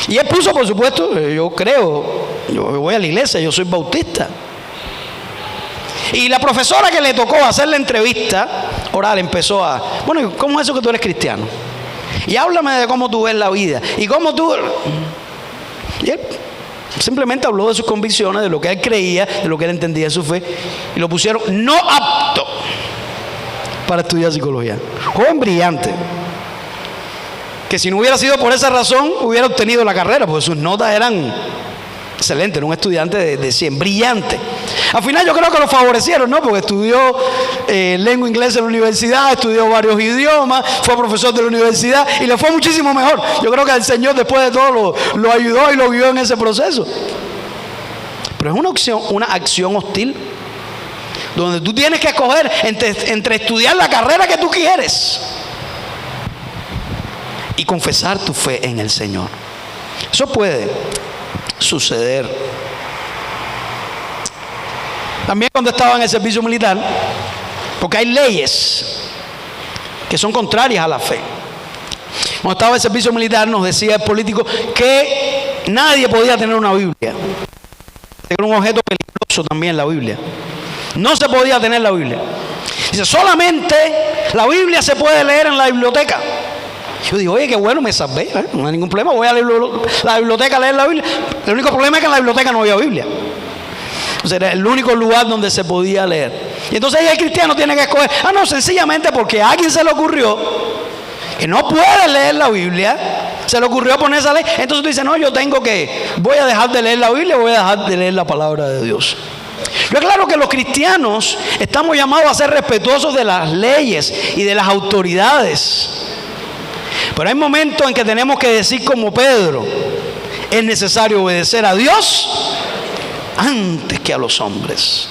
Y él puso, por supuesto, yo voy a la iglesia, yo soy bautista. Y la profesora que le tocó hacer la entrevista oral empezó bueno, ¿cómo es eso que tú eres cristiano? Y háblame de cómo tú ves la vida y cómo tú... Y él simplemente habló de sus convicciones, de lo que él creía, de lo que él entendía de su fe, y lo pusieron no apto para estudiar psicología. Joven brillante, que si no hubiera sido por esa razón hubiera obtenido la carrera, porque sus notas eran excelentes, era un estudiante de 100, brillante. Al final yo creo que lo favorecieron, ¿no? Porque estudió lengua inglesa en la universidad, estudió varios idiomas, fue profesor de la universidad y le fue muchísimo mejor. Yo creo que el Señor después de todo lo ayudó y lo guió en ese proceso. Pero es una acción hostil, donde tú tienes que escoger entre estudiar la carrera que tú quieres y confesar tu fe en el Señor. Eso puede suceder. También cuando estaba en el servicio militar, porque hay leyes que son contrarias a la fe. Cuando estaba en el servicio militar nos decía el político que nadie podía tener una Biblia. Era un objeto peligroso también la Biblia. No se podía tener la Biblia. Dice, solamente la Biblia se puede leer en la biblioteca. Yo digo, oye, qué bueno, me salvé, no hay ningún problema, voy a la biblioteca a leer la Biblia. El único problema es que en la biblioteca no había Biblia. O sea, era el único lugar donde se podía leer. Y entonces ahí el cristiano tiene que escoger, no, sencillamente porque a alguien se le ocurrió que no puede leer la Biblia, se le ocurrió ponerse a leer. Entonces tú dices, no, voy a dejar de leer la Biblia, voy a dejar de leer la palabra de Dios. Pero es claro que los cristianos estamos llamados a ser respetuosos de las leyes y de las autoridades. Pero hay momentos en que tenemos que decir como Pedro, es necesario obedecer a Dios antes que a los hombres.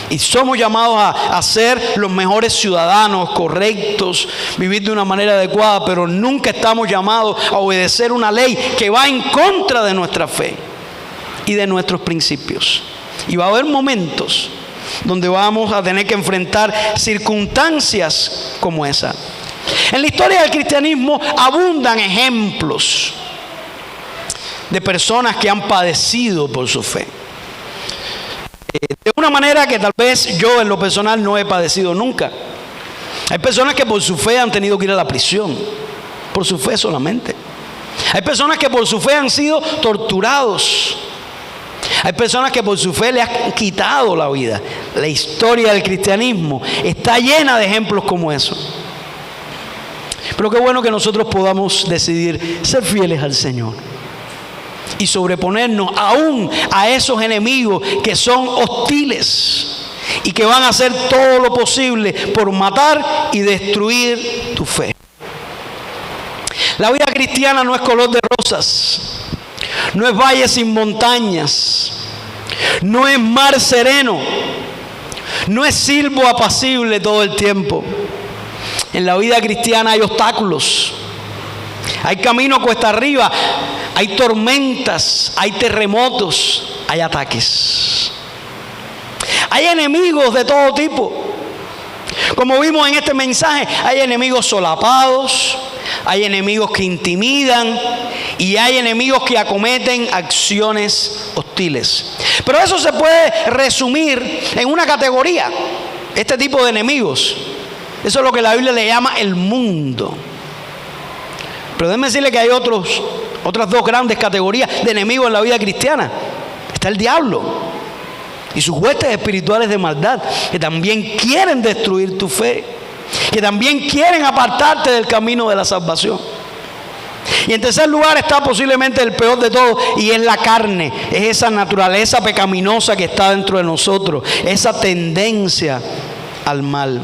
Y somos llamados a ser los mejores ciudadanos, correctos, vivir de una manera adecuada, pero nunca estamos llamados a obedecer una ley que va en contra de nuestra fe y de nuestros principios. Y va a haber momentos donde vamos a tener que enfrentar circunstancias como esa. En la historia del cristianismo abundan ejemplos de personas que han padecido por su fe. De una manera que tal vez yo en lo personal no he padecido nunca. Hay personas que por su fe han tenido que ir a la prisión, por su fe solamente. Hay personas que por su fe han sido torturados. Hay personas que por su fe le han quitado la vida. La historia del cristianismo está llena de ejemplos como eso. Pero qué bueno que nosotros podamos decidir ser fieles al Señor y sobreponernos aún a esos enemigos que son hostiles y que van a hacer todo lo posible por matar y destruir tu fe. La vida cristiana no es color de rosas, no es valle sin montañas, no es mar sereno, no es silbo apacible todo el tiempo. En la vida cristiana hay obstáculos, hay camino cuesta arriba, hay tormentas, hay terremotos, hay ataques. Hay enemigos de todo tipo. Como vimos en este mensaje, hay enemigos solapados, hay enemigos que intimidan y hay enemigos que acometen acciones hostiles. Pero eso se puede resumir en una categoría, este tipo de enemigos. Eso es lo que la Biblia le llama el mundo. Pero déjenme decirle que hay otras dos grandes categorías de enemigos en la vida cristiana. Está el diablo y sus huestes espirituales de maldad, que también quieren destruir tu fe, que también quieren apartarte del camino de la salvación. Y en tercer lugar está posiblemente el peor de todos, y es la carne. Es esa naturaleza pecaminosa que está dentro de nosotros, esa tendencia al mal.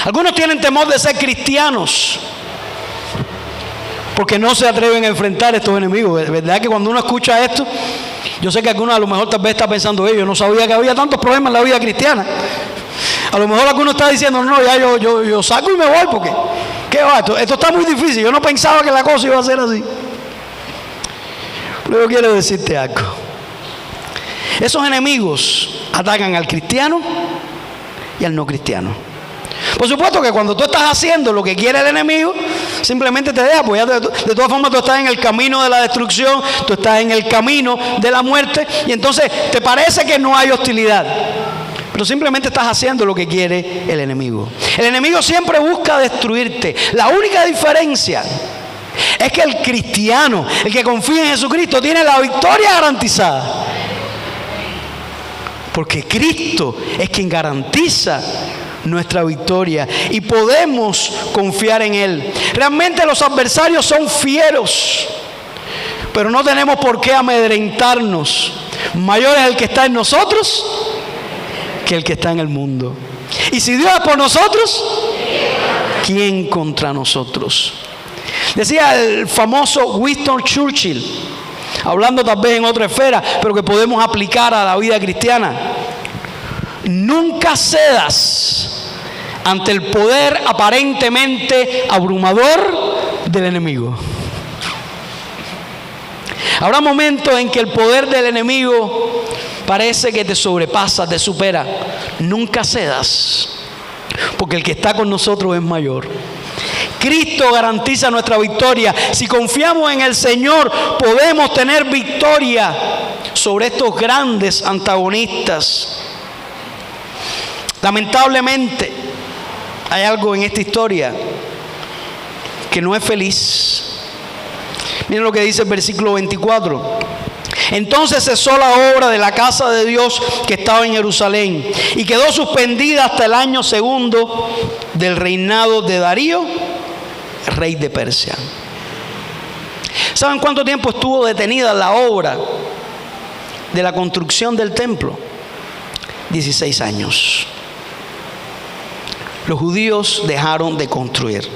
Algunos tienen temor de ser cristianos porque no se atreven a enfrentar estos enemigos. Es verdad que cuando uno escucha esto, yo sé que algunos a lo mejor tal vez está pensando, yo no sabía que había tantos problemas en la vida cristiana. A lo mejor alguno está diciendo, no, ya yo saco y me voy porque, ¿qué va? Esto está muy difícil, yo no pensaba que la cosa iba a ser así. Pero yo quiero decirte algo. Esos enemigos atacan al cristiano y al no cristiano. Por supuesto que cuando tú estás haciendo lo que quiere el enemigo, simplemente te deja, pues ya de todas formas tú estás en el camino de la destrucción, tú estás en el camino de la muerte, y entonces te parece que no hay hostilidad, pero simplemente estás haciendo lo que quiere el enemigo. El enemigo siempre busca destruirte. La única diferencia es que el cristiano, el que confía en Jesucristo, tiene la victoria garantizada, porque Cristo es quien garantiza nuestra victoria y podemos confiar en Él. Realmente los adversarios son fieros, pero no tenemos por qué amedrentarnos. Mayor es el que está en nosotros que el que está en el mundo. Y si Dios es por nosotros, ¿quién contra nosotros? Decía el famoso Winston Churchill, hablando tal vez en otra esfera, pero que podemos aplicar a la vida cristiana: nunca cedas ante el poder aparentemente abrumador del enemigo. Habrá momentos en que el poder del enemigo parece que te sobrepasa, te supera. Nunca cedas, porque el que está con nosotros es mayor. Cristo garantiza nuestra victoria. Si confiamos en el Señor, podemos tener victoria sobre estos grandes antagonistas. Lamentablemente, hay algo en esta historia que no es feliz. Miren lo que dice el versículo 24. Entonces cesó la obra de la casa de Dios que estaba en Jerusalén y quedó suspendida hasta el año segundo del reinado de Darío, rey de Persia. ¿Saben cuánto tiempo estuvo detenida la obra de la construcción del templo? 16 años. Los judíos dejaron de construir.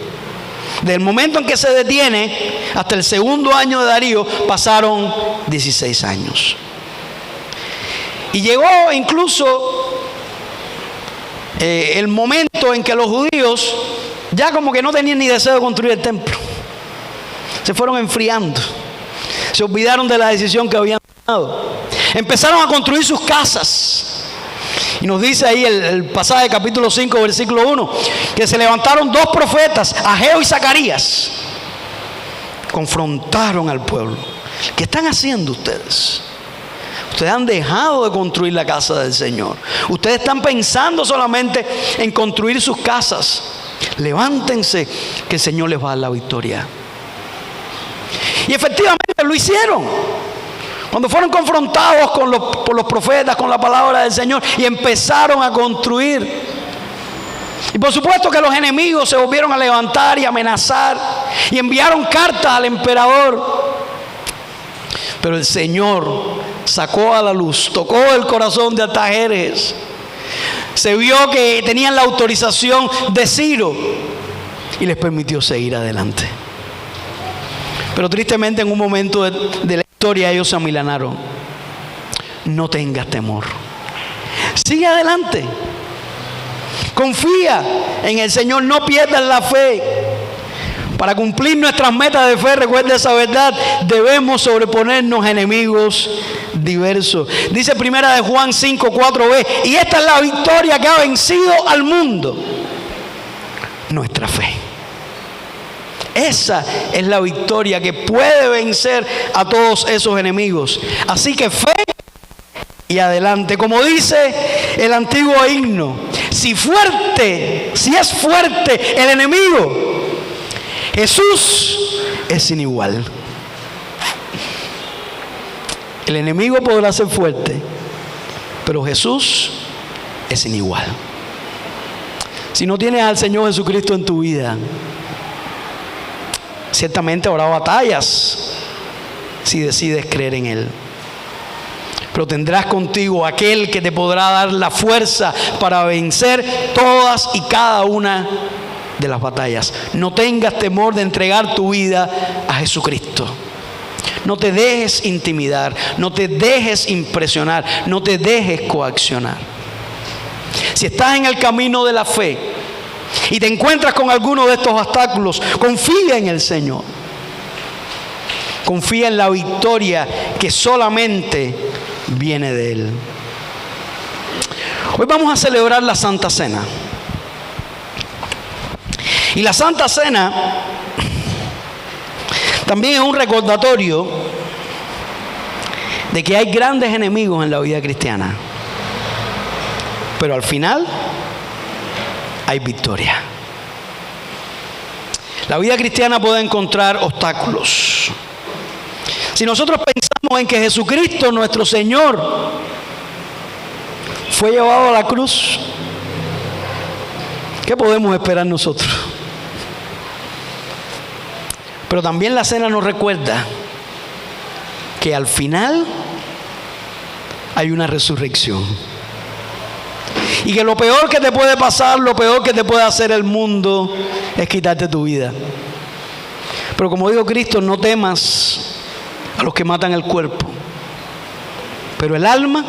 Del momento en que se detiene hasta el segundo año de Darío pasaron 16 años. Y llegó incluso el momento en que los judíos ya como que no tenían ni deseo de construir el templo. Se fueron enfriando. Se olvidaron de la decisión que habían tomado. Empezaron a construir sus casas. Y nos dice ahí el pasaje capítulo 5 versículo 1 que se levantaron dos profetas, Ageo y Zacarías, confrontaron al pueblo. ¿Qué están haciendo ustedes? Ustedes han dejado de construir la casa del Señor. Ustedes están pensando solamente en construir sus casas. Levántense, que el Señor les va a dar la victoria. Y efectivamente lo hicieron. Cuando fueron confrontados por los profetas, con la palabra del Señor, y empezaron a construir. Y por supuesto que los enemigos se volvieron a levantar y amenazar, y enviaron cartas al emperador. Pero el Señor sacó a la luz, tocó el corazón de Artajerjes. Se vio que tenían la autorización de Ciro y les permitió seguir adelante. Pero tristemente en un momento de la historia ellos se amilanaron. No tengas temor. Sigue adelante. Confía en el Señor, no pierdas la fe. Para cumplir nuestras metas de fe, recuerda esa verdad, debemos sobreponernos a enemigos diversos. Dice primera de Juan 5:4b, y esta es la victoria que ha vencido al mundo, nuestra fe. Esa es la victoria que puede vencer a todos esos enemigos. Así que fe y adelante. Como dice el antiguo himno, si es fuerte el enemigo, Jesús es sin igual. El enemigo podrá ser fuerte, pero Jesús es sin igual. Si no tienes al Señor Jesucristo en tu vida, ciertamente habrá batallas si decides creer en Él. Pero tendrás contigo aquel que te podrá dar la fuerza para vencer todas y cada una de las batallas. No tengas temor de entregar tu vida a Jesucristo. No te dejes intimidar, no te dejes impresionar, no te dejes coaccionar. Si estás en el camino de la fe y te encuentras con alguno de estos obstáculos, confía en el Señor. Confía en la victoria que solamente viene de Él. Hoy vamos a celebrar la Santa Cena. Y la Santa Cena también es un recordatorio de que hay grandes enemigos en la vida cristiana. Pero al final hay victoria. La vida cristiana puede encontrar obstáculos. Si nosotros pensamos en que Jesucristo, nuestro Señor, fue llevado a la cruz, ¿qué podemos esperar nosotros? Pero también la cena nos recuerda que al final hay una resurrección. Y que lo peor que te puede pasar, lo peor que te puede hacer el mundo, es quitarte tu vida. Pero como dijo Cristo, no temas a los que matan el cuerpo, pero el alma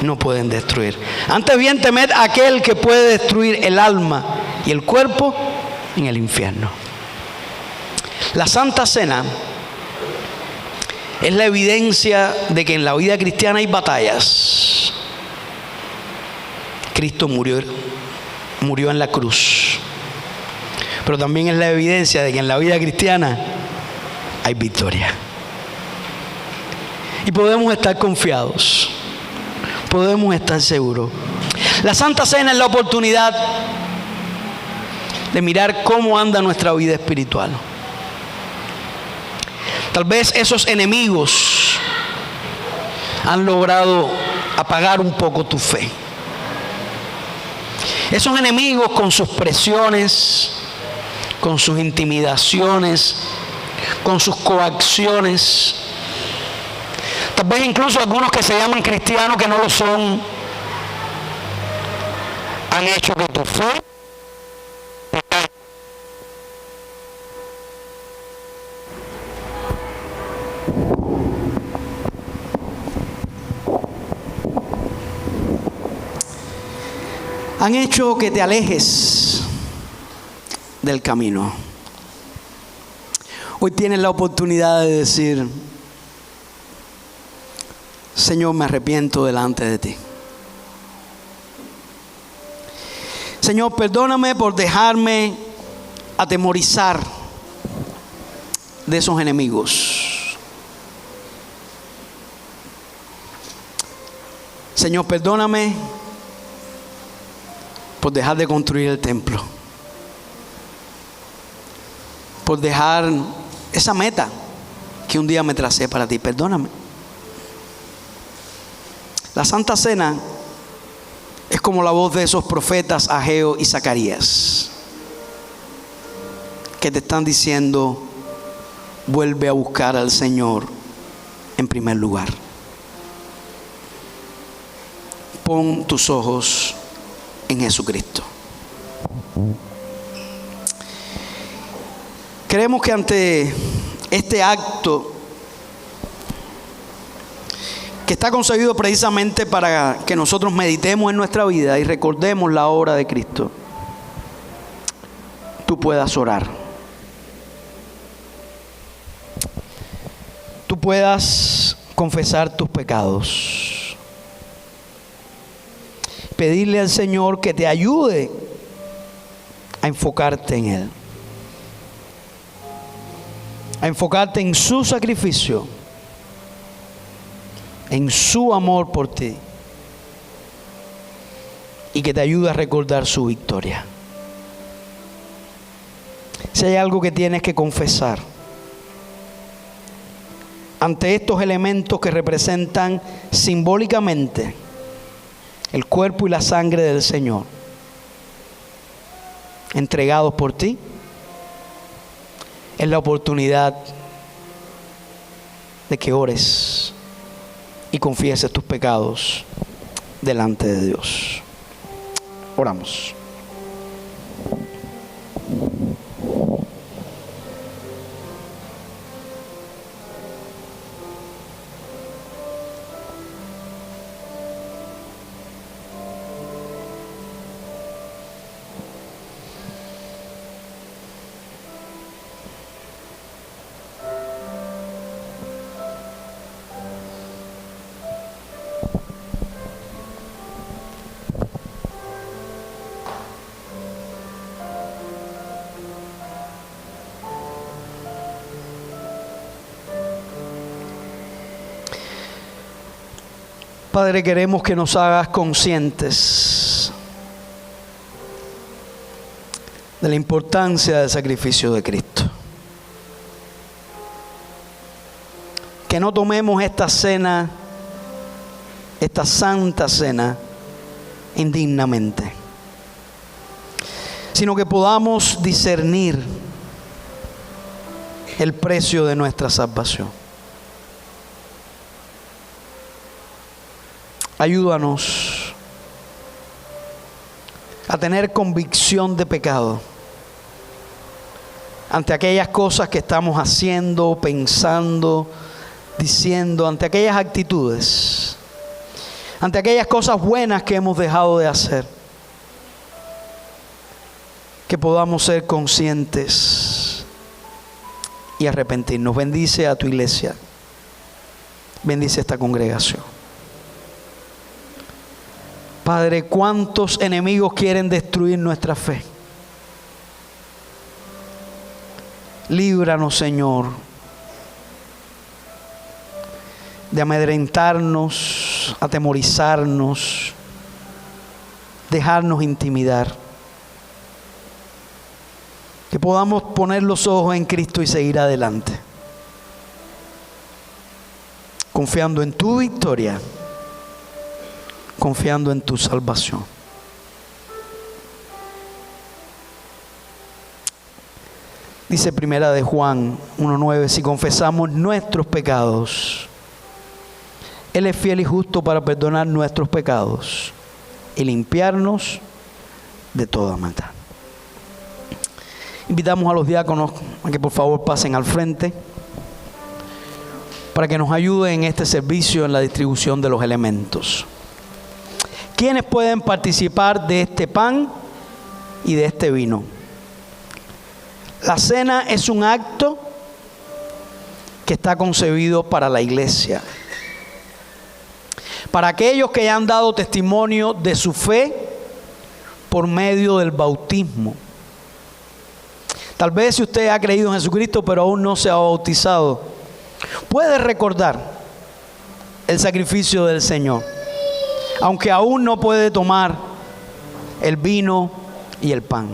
no pueden destruir. Antes bien temed a aquel que puede destruir el alma y el cuerpo en el infierno. La Santa Cena es la evidencia de que en la vida cristiana hay batallas. Cristo murió en la cruz. Pero también es la evidencia de que en la vida cristiana hay victoria. Y podemos estar confiados. Podemos estar seguros. La Santa Cena es la oportunidad de mirar cómo anda nuestra vida espiritual. Tal vez esos enemigos han logrado apagar un poco tu fe. Esos enemigos con sus presiones, con sus intimidaciones, con sus coacciones, tal vez incluso algunos que se llaman cristianos que no lo son, han hecho que tu fe han hecho que te alejes del camino. Hoy tienes la oportunidad de decir: Señor, me arrepiento delante de ti. Señor, perdóname por dejarme atemorizar de esos enemigos. Señor, perdóname por dejar de construir el templo, por dejar esa meta que un día me tracé para ti. Perdóname. La Santa Cena es como la voz de esos profetas Ageo y Zacarías, que te están diciendo: vuelve a buscar al Señor en primer lugar. Pon tus ojos en Jesucristo. Creemos que ante este acto, que está concebido precisamente para que nosotros meditemos en nuestra vida y recordemos la obra de Cristo, tú puedas orar. Tú puedas confesar tus pecados. Pedirle al Señor que te ayude a enfocarte en Él. A enfocarte en su sacrificio, en su amor por ti, y que te ayude a recordar su victoria. Si hay algo que tienes que confesar ante estos elementos que representan simbólicamente el cuerpo y la sangre del Señor, entregados por ti, es la oportunidad de que ores y confieses tus pecados delante de Dios. Oramos. Padre, queremos que nos hagas conscientes de la importancia del sacrificio de Cristo. Que no tomemos esta cena, esta santa cena, indignamente, sino que podamos discernir el precio de nuestra salvación. Ayúdanos a tener convicción de pecado ante aquellas cosas que estamos haciendo, pensando, diciendo, ante aquellas actitudes, ante aquellas cosas buenas que hemos dejado de hacer. Que podamos ser conscientes y arrepentirnos. Bendice a tu iglesia. Bendice a esta congregación. Padre, ¿cuántos enemigos quieren destruir nuestra fe? Líbranos, Señor, de amedrentarnos, atemorizarnos, dejarnos intimidar. Que podamos poner los ojos en Cristo y seguir adelante. confiando en tu victoria, confiando en tu salvación. Dice Primera de Juan 1:9, si confesamos nuestros pecados, Él es fiel y justo para perdonar nuestros pecados y limpiarnos de toda maldad. Invitamos a los diáconos a que por favor pasen al frente para que nos ayuden en este servicio en la distribución de los elementos. ¿Quiénes pueden participar de este pan y de este vino? La cena es un acto que está concebido para la iglesia, para aquellos que ya han dado testimonio de su fe por medio del bautismo. Tal vez si usted ha creído en Jesucristo pero aún no se ha bautizado, puede recordar el sacrificio del Señor, aunque aún no puede tomar el vino y el pan.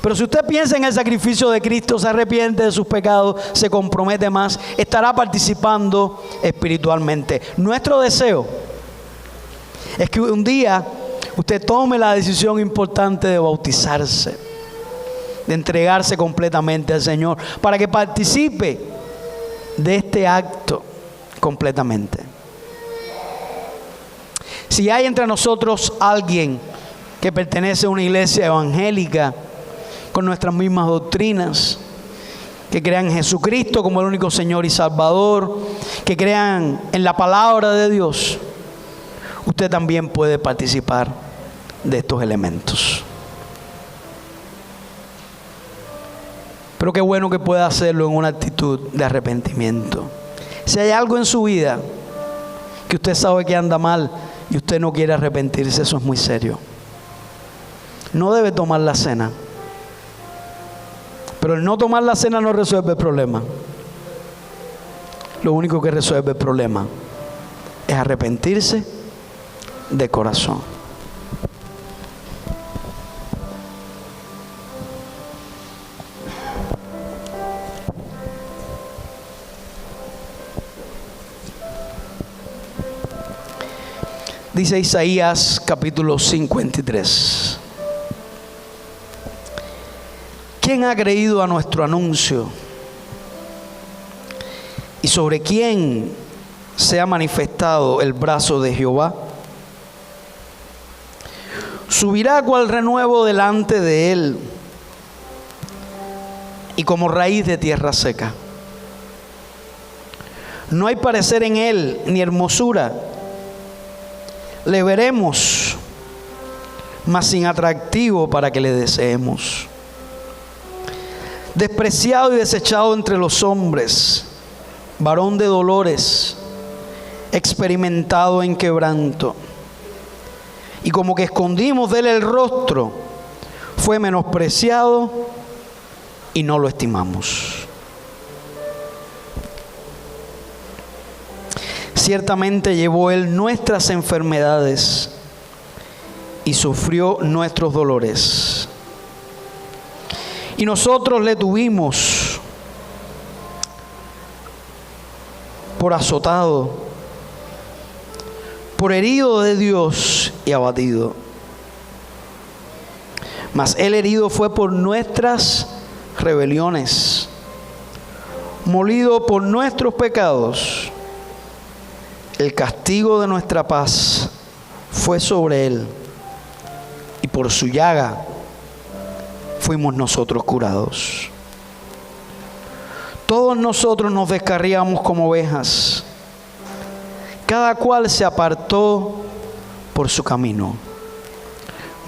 Pero si usted piensa en el sacrificio de Cristo, se arrepiente de sus pecados, se compromete más, estará participando espiritualmente. Nuestro deseo es que un día usted tome la decisión importante de bautizarse, de entregarse completamente al Señor, para que participe de este acto completamente. Si hay entre nosotros alguien que pertenece a una iglesia evangélica con nuestras mismas doctrinas, que crean en Jesucristo como el único Señor y Salvador, que crean en la palabra de Dios, usted también puede participar de estos elementos. Pero qué bueno que pueda hacerlo en una actitud de arrepentimiento. Si hay algo en su vida que usted sabe que anda mal y usted no quiere arrepentirse, eso es muy serio. No debe tomar la cena. Pero el no tomar la cena no resuelve el problema. Lo único que resuelve el problema es arrepentirse de corazón. Dice Isaías capítulo 53. ¿Quién ha creído a nuestro anuncio? ¿Y sobre quién se ha manifestado el brazo de Jehová? Subirá cual renuevo delante de él, y como raíz de tierra seca. No hay parecer en él, ni hermosura. Le veremos, mas sin atractivo para que le deseemos. Despreciado y desechado entre los hombres, varón de dolores, experimentado en quebranto. Y como que escondimos de él el rostro, fue menospreciado y no lo estimamos. Ciertamente llevó él nuestras enfermedades y sufrió nuestros dolores. Y nosotros le tuvimos por azotado, por herido de Dios y abatido. Mas él herido fue por nuestras rebeliones, molido por nuestros pecados. El castigo de nuestra paz fue sobre él, y por su llaga fuimos nosotros curados. Todos nosotros nos descarriamos como ovejas, cada cual se apartó por su camino,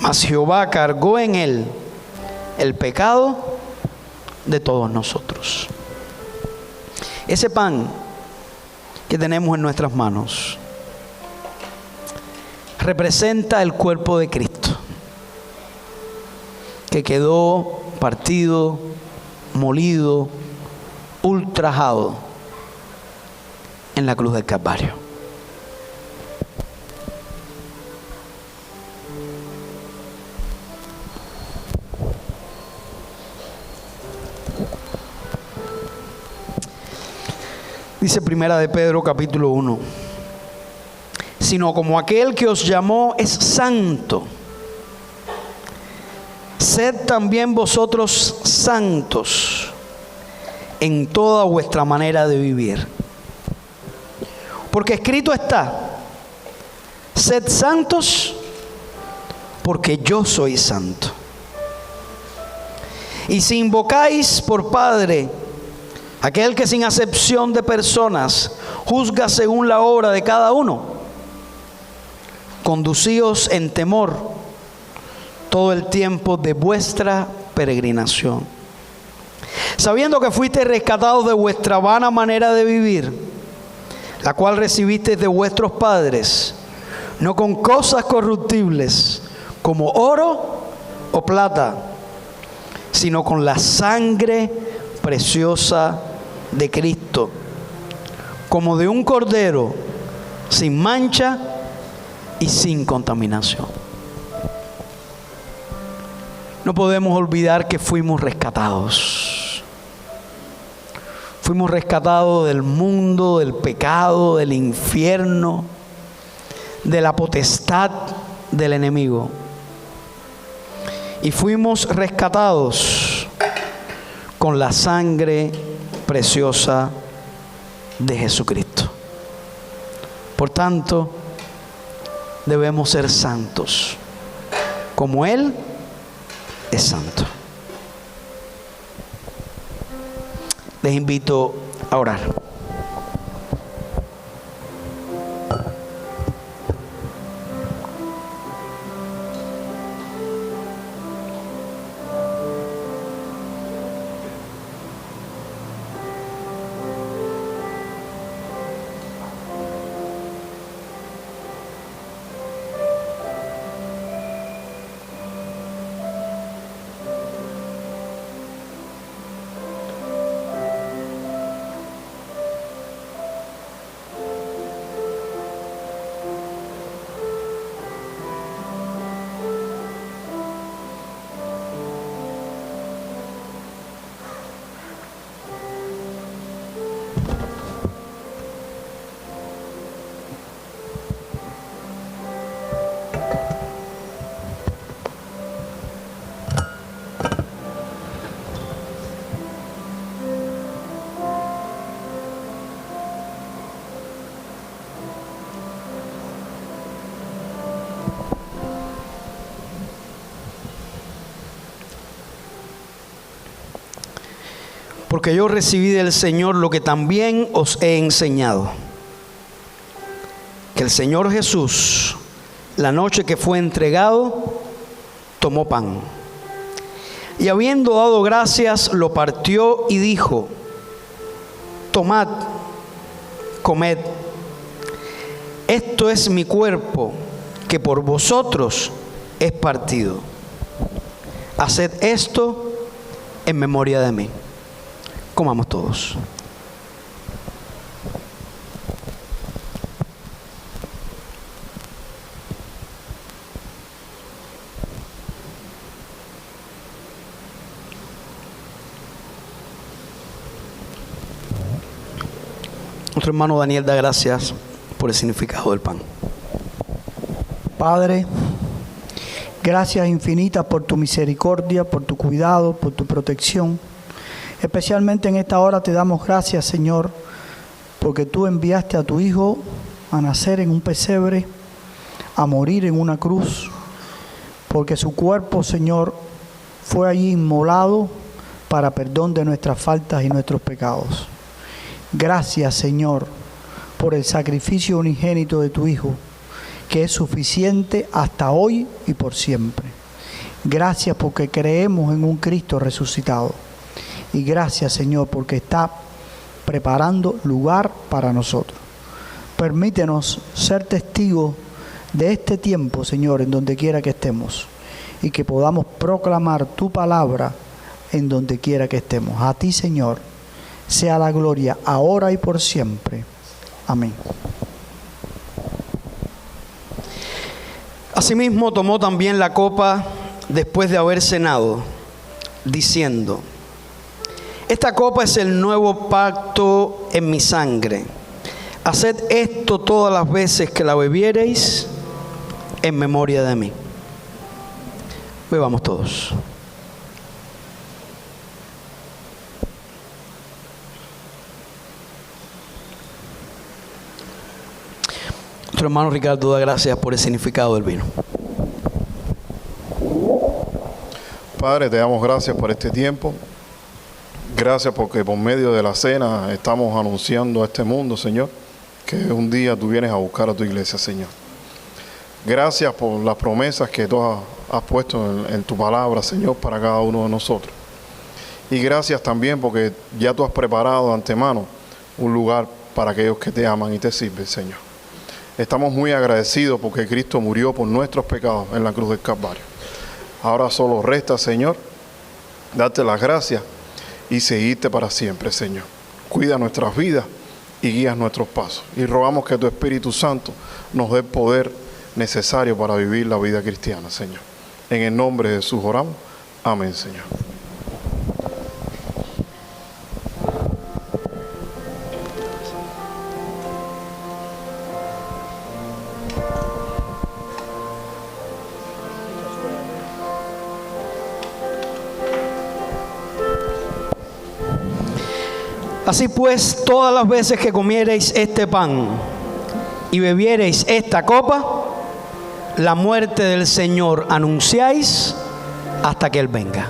mas Jehová cargó en él el pecado de todos nosotros. Ese pan que tenemos en nuestras manos representa el cuerpo de Cristo, que quedó partido, molido, ultrajado en la cruz del Calvario. Dice Primera de Pedro capítulo 1. Sino como aquel que os llamó es santo, sed también vosotros santos en toda vuestra manera de vivir. Porque escrito está: sed santos porque yo soy santo. Y si invocáis por Padre aquel que sin acepción de personas juzga según la obra de cada uno, conducíos en temor todo el tiempo de vuestra peregrinación, sabiendo que fuisteis rescatados de vuestra vana manera de vivir, la cual recibisteis de vuestros padres, no con cosas corruptibles como oro o plata, sino con la sangre preciosa de Cristo, como de un cordero sin mancha y sin contaminación. No podemos olvidar que fuimos rescatados. Fuimos rescatados del mundo, del pecado, del infierno, de la potestad del enemigo. Y fuimos rescatados con la sangre preciosa de Jesucristo. Por tanto, debemos ser santos, como Él es santo. Les invito a orar. Porque yo recibí del Señor lo que también os he enseñado, que el Señor Jesús, la noche que fue entregado, tomó pan, y habiendo dado gracias, lo partió y dijo: tomad, comed, esto es mi cuerpo, que por vosotros es partido. Haced esto en memoria de mí. Comamos todos. Nuestro hermano Daniel da gracias por el significado del pan. Padre, gracias infinitas por tu misericordia, por tu cuidado, por tu protección. Especialmente en esta hora te damos gracias, Señor, porque tú enviaste a tu Hijo a nacer en un pesebre, a morir en una cruz, porque su cuerpo, Señor, fue allí inmolado para perdón de nuestras faltas y nuestros pecados. Gracias, Señor, por el sacrificio unigénito de tu Hijo, que es suficiente hasta hoy y por siempre. Gracias porque creemos en un Cristo resucitado. Y gracias, Señor, porque está preparando lugar para nosotros. Permítenos ser testigos de este tiempo, Señor, en donde quiera que estemos, y que podamos proclamar tu palabra en donde quiera que estemos. A ti, Señor, sea la gloria ahora y por siempre. Amén. Asimismo tomó también la copa después de haber cenado, diciendo: Esta copa es el nuevo pacto en mi sangre. Haced esto todas las veces que la bebiereis en memoria de mí. Bebamos todos. Nuestro hermano Ricardo da gracias por el significado del vino. Padre, te damos gracias por este tiempo. Gracias porque por medio de la cena estamos anunciando a este mundo, Señor, que un día tú vienes a buscar a tu iglesia, Señor. Gracias por las promesas que tú has puesto en tu palabra, Señor, para cada uno de nosotros. Y gracias también porque ya tú has preparado de antemano un lugar para aquellos que te aman y te sirven, Señor. Estamos muy agradecidos porque Cristo murió por nuestros pecados en la cruz del Calvario. Ahora solo resta, Señor, darte las gracias y seguirte para siempre, Señor. Cuida nuestras vidas y guía nuestros pasos. Y rogamos que tu Espíritu Santo nos dé el poder necesario para vivir la vida cristiana, Señor. En el nombre de Jesús oramos. Amén, Señor. Así pues, todas las veces que comiereis este pan y bebiereis esta copa, la muerte del Señor anunciáis hasta que Él venga.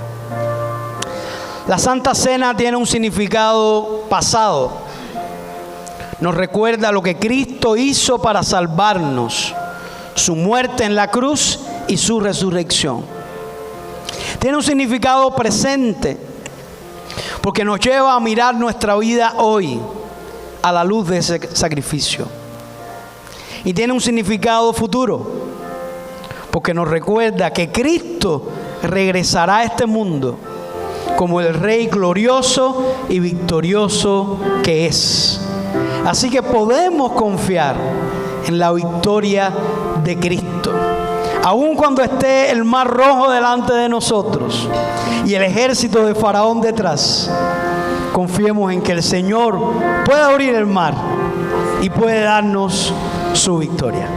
La Santa Cena tiene un significado pasado. Nos recuerda lo que Cristo hizo para salvarnos, su muerte en la cruz y su resurrección. Tiene un significado presente, porque nos lleva a mirar nuestra vida hoy a la luz de ese sacrificio. Y tiene un significado futuro, porque nos recuerda que Cristo regresará a este mundo como el Rey glorioso y victorioso que es. Así que podemos confiar en la victoria de Cristo. Aun cuando esté el mar rojo delante de nosotros y el ejército de Faraón detrás, confiemos en que el Señor puede abrir el mar y puede darnos su victoria.